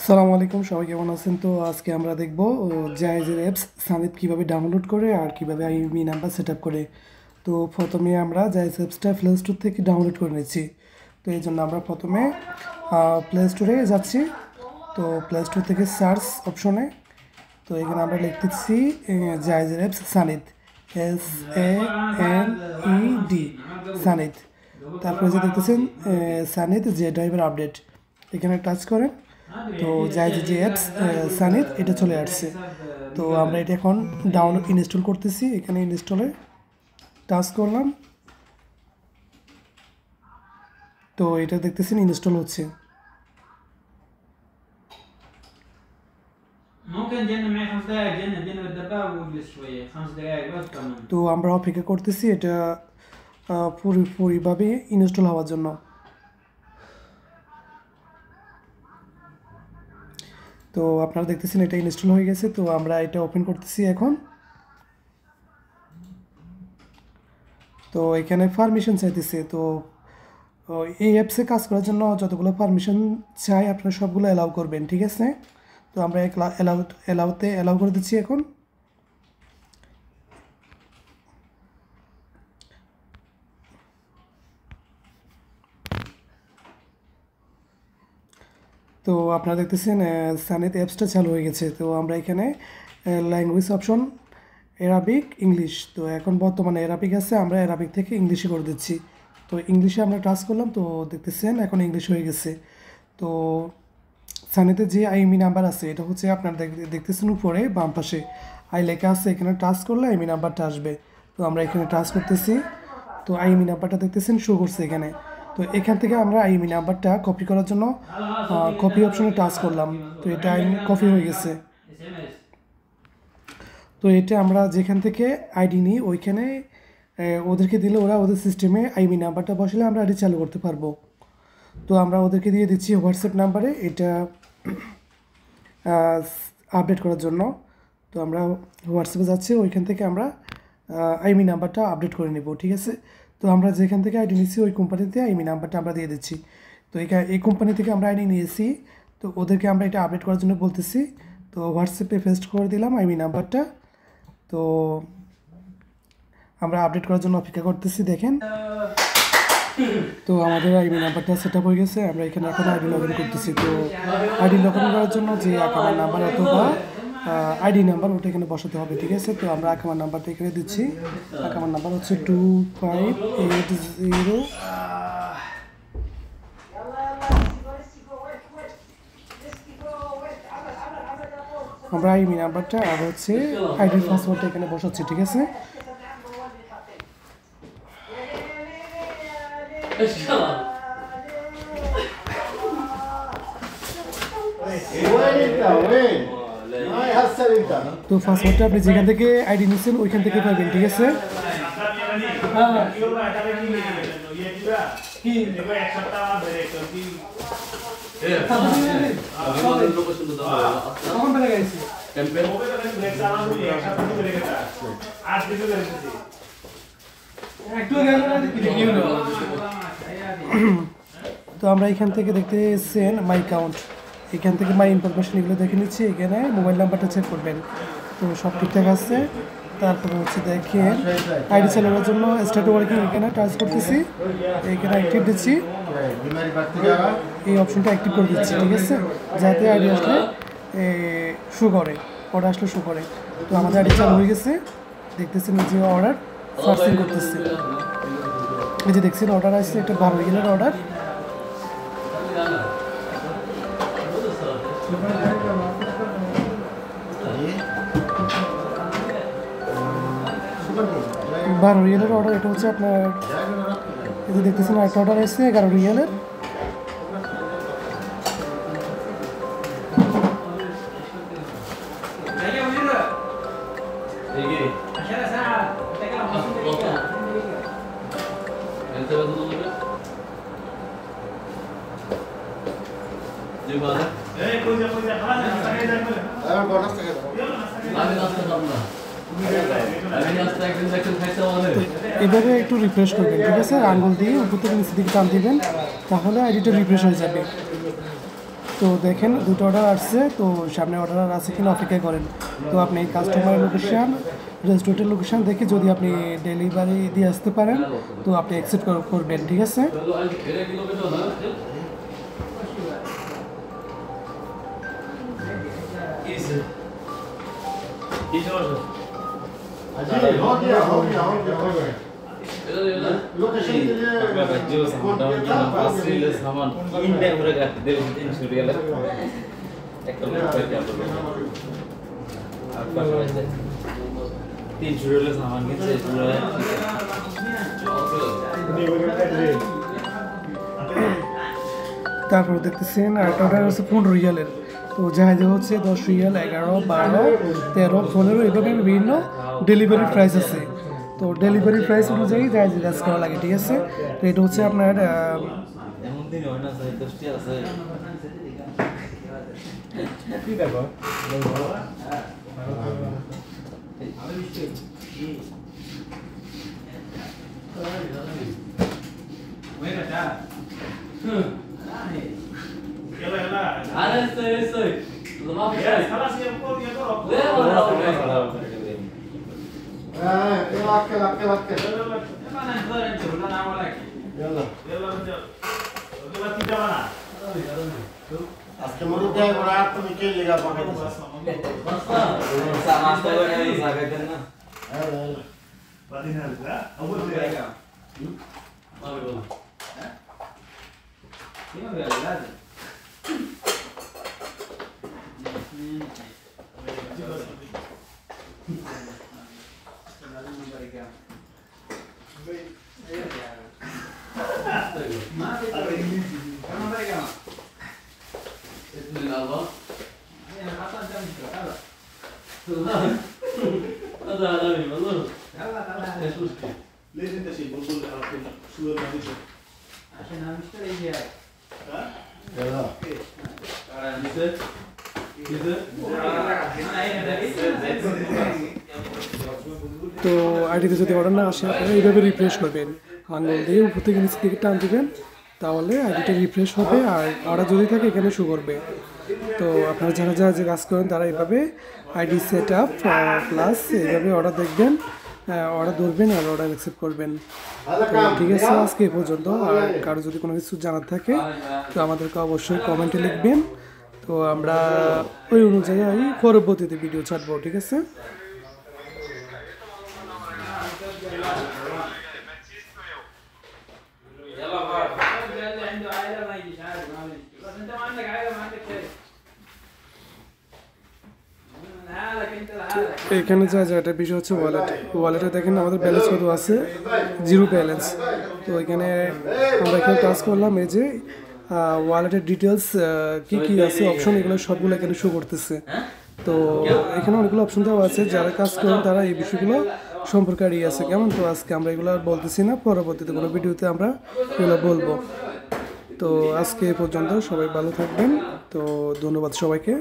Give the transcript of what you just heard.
সালামু আলাইকুম, সবাই কেমন আছেন? তো আজকে আমরা দেখব জায়েজের অ্যাপস সানিদ কীভাবে ডাউনলোড করে আর কীভাবে আইএমই নাম্বার সেট আপ করে। তো প্রথমে আমরা জায়েজ অ্যাপসটা প্লে স্টোর থেকে ডাউনলোড করে নিচ্ছি। তো এই জন্য আমরা প্রথমে প্লে স্টোরে যাচ্ছি। তো প্লে স্টোর থেকে সার্চ অপশনে তো এখানে আমরা লিখতেছি জায়েজের অ্যাপস সানিদ, SANED সানিদ। তারপরে যে দেখতেছেন সানিদ যে ড্রাইভার আপডেট, এখানে টাচ করেন। তো জায়েজ যে অ্যাপস সানিদ এটা চলে আসছে। তো আমরা এটা এখন ডাউনলোড ইনস্টল করতেছি। এখানে ইনস্টলে টাচ করলাম। তো এটা দেখতেছেন ইনস্টল হচ্ছে। তো আমরা অপেক্ষা করতেছি এটা পুরোপুরিভাবে ইনস্টল হওয়ার জন্য। তো আপনারা দেখতেছেন এটা ইনস্টল হয়ে গেছে। তো আমরা এটা ওপেন করতেছি এখন। তো এখানে পারমিশন চাইতেছে। তো এই অ্যাপসে কাজ করার জন্য যতগুলো পারমিশন চাই আপনারা সবগুলো অ্যালাউ করবেন, ঠিক আছে? তো আমরা অ্যালাউ করে দিচ্ছি এখন। তো আপনারা দেখতেছেন সানিদ অ্যাপসটা চালু হয়ে গেছে। তো আমরা এখানে ল্যাঙ্গুয়েজ অপশন অ্যারাবিক, ইংলিশ। তো এখন বর্তমানে অ্যারাবিক আছে, আমরা অ্যারাবিক থেকে ইংলিশে করে দিচ্ছি। তো ইংলিশে আমরা টাচ করলাম। তো দেখতেছেন এখন ইংলিশ হয়ে গেছে। তো সানিদের যে আইএমই নাম্বার আছে এটা হচ্ছে আপনারা দেখতেছেন উপরে বাম পাশে আই লেখা আছে, এখানে টাচ করলে আইএমই নাম্বারটা আসবে। তো আমরা এখানে টাচ করতেছি। তো আইএমই নাম্বারটা দেখতেছেন শো করছে এখানে। তো এখান থেকে আমরা আইএমই নাম্বারটা কপি করার জন্য কপি অপশনে টাচ করলাম। তো এটা কপি হয়ে গেছে। তো এটা আমরা যেখান থেকে আইডি নিই ওইখানে ওদেরকে দিলে ওরা ওদের সিস্টেমে আইএমই নাম্বারটা বসালে আমরা আইডি চালু করতে পারবো। তো আমরা ওদেরকে দিয়ে দিচ্ছি হোয়াটসঅ্যাপ নাম্বারে এটা আপডেট করার জন্য। তো আমরা হোয়াটসঅ্যাপে যাচ্ছি, ওইখান থেকে আমরা আইএমই নাম্বারটা আপডেট করে নেব, ঠিক আছে? তো আমরা যেখান থেকে আইডি নিয়েছি ওই কোম্পানিতে আইএমই নাম্বারটা আমরা দিয়ে দিচ্ছি। তো এই কোম্পানি থেকে আমরা আইডি নিয়েছি। তো ওদেরকে আমরা এটা আপডেট করার জন্য বলতেছি। তো হোয়াটসঅ্যাপে পেস্ট করে দিলাম আইএমই নাম্বারটা। তো আমরা আপডেট করার জন্য অপেক্ষা করতেছি, দেখেন। তো আমাদের আইডি নাম্বারটা সেট আপ হয়ে গেছে। আমরা এখানে এখন আইডি লগ ইন করতেছি। তো আইডি লগ ইন করার জন্য যে অ্যাকাউন্ট নাম্বার অথবা আইডি নাম্বার ওটা এখানে বসাতে হবে, ঠিক আছে? তো আমরা অ্যাকাউন্ট নাম্বারটা এখানে দিচ্ছি। অ্যাকাউন্ট নাম্বার হচ্ছে 2580। আমরা আইডি নাম্বারটা আর হচ্ছে আইডির পাসওয়ার্ডটা এখানে বসাচ্ছি, ঠিক আছে? তো পাসওয়ার্ডটা আপনি যেখান থেকে আইডি নিচ্ছেন ওইখান থেকে পাবেন, ঠিক আছে? তো আমরা এখান থেকে দেখতেছেন মাই অ্যাকাউন্ট, এখান থেকে মাই ইনফরমেশন এগুলো দেখে নিচ্ছি। এখানে মোবাইল নাম্বারটা চেক করবেন। তো সব ঠিকঠাক আছে। তারপরে হচ্ছে দেখেন আইডি চালানোর জন্য স্টার্ট ওয়ার্কিং এখানে টাচ করতেছি, এখানে অ্যাক্টিভ দিচ্ছি। এই অপশনটা অ্যাক্টিভ করে দিচ্ছি, ঠিক আছে? যাতে আইডি আসলে শো করে, অর্ডার আসলে শো করে। তো আমাদের আইডি চালু হয়ে গেছে। দেখতেছেন যে অর্ডার সার্চিং করতেছে। এই যে দেখছেন অর্ডার আসছে, একটা 12 রিয়ালের অর্ডার। 12 রিয়ালের অর্ডার। এটা হচ্ছে আপনার এই যে দেখতেছেন একটা অর্ডার আসছে 11 রিয়ালের। এভাবে একটু রিফ্রেশ করবেন, ঠিক আছে? আঙ্গুল দিয়ে উপর থেকে নিচের দিকে টান দিবেন, তাহলে আইডিটা রিফ্রেশ হয়ে যাবে। তো দেখেন দুটো অর্ডার আসছে, তো সামনে অর্ডার আছে কিনা অপেক্ষা করেন। তো আপনি কাস্টমার লোকেশান, রেস্টুরেন্টের লোকেশান দেখে যদি আপনি ডেলিভারি দিয়ে আসতে পারেন তো আপনি অ্যাকসেপ্ট করবেন, ঠিক আছে। তারপর দেখতেছেন আরেকটা অর্ডার আছে 15 রিয়ালের। তো জাহাজে হচ্ছে 10 রিয়াল, 11, 12, 13, 15 এভাবে বিভিন্ন ডেলিভারি প্রাইস আছে। তো ডেলিভারি প্রাইস অনুযায়ী জাহাজে কাজ করা লাগে, ঠিক আছে। তো এটা হচ্ছে আপনার আজকে মনে দেয় ওরা তুমি কে লেগা পাকাই দিছ নাস্তা করে জায়গা দেন না হ্যাঁ পাদিনা না আবু জায়গা আমি বল হ্যাঁ কি হবে লাজ তো আইডিতে যদি অর্ডার না আসে আপনারা এইভাবে রিফ্রেশ করবেন, আঙুল দিয়ে উপর থেকে নিচের দিকে টান দেবেন, তাহলে আইডিটা রিফ্রেশ হবে আর অর্ডার যদি থাকে এখানে শো করবে। তো আপনারা যারা যারা যে কাজ করেন তারা এইভাবে আইডি সেট আপ প্লাস এইভাবে অর্ডার দেখবেন, অর্ডার ধরবেন আর অর্ডার অ্যাকসেপ্ট করবেন। তো ঠিক আছে, আজকে এই পর্যন্ত। আর কারো যদি কোনো কিছু জানার থাকে তো আমাদেরকে অবশ্যই কমেন্টে লিখবেন, তো আমরা ওই অনুযায়ী পরবর্তীতে ভিডিও ছাড়বো, ঠিক আছে। এখানে যা এটা বিষয় হচ্ছে ওয়ালেটে দেখেন আমাদের ব্যালেন্স কত আছে, 0 ব্যালেন্স। তো এখানে আমরা এখানে টাচ করলাম, এই যে ওয়ালেটের ডিটেলস কী কী আছে অপশন, এগুলো সবগুলো এখানে শো করতেছে। তো এখানে অনেকগুলো অপশন দেওয়া আছে, যারা কাজ করেন তারা এই বিষয়গুলো সম্পর্কে আইডিয়া আছে কেমন। তো আজকে আমরা এগুলো আর বলতেছি না, পরবর্তীতে কোনো ভিডিওতে আমরা এগুলো বলবো। তো আজকে এ পর্যন্ত, সবাই ভালো থাকবেন। তো ধন্যবাদ সবাইকে।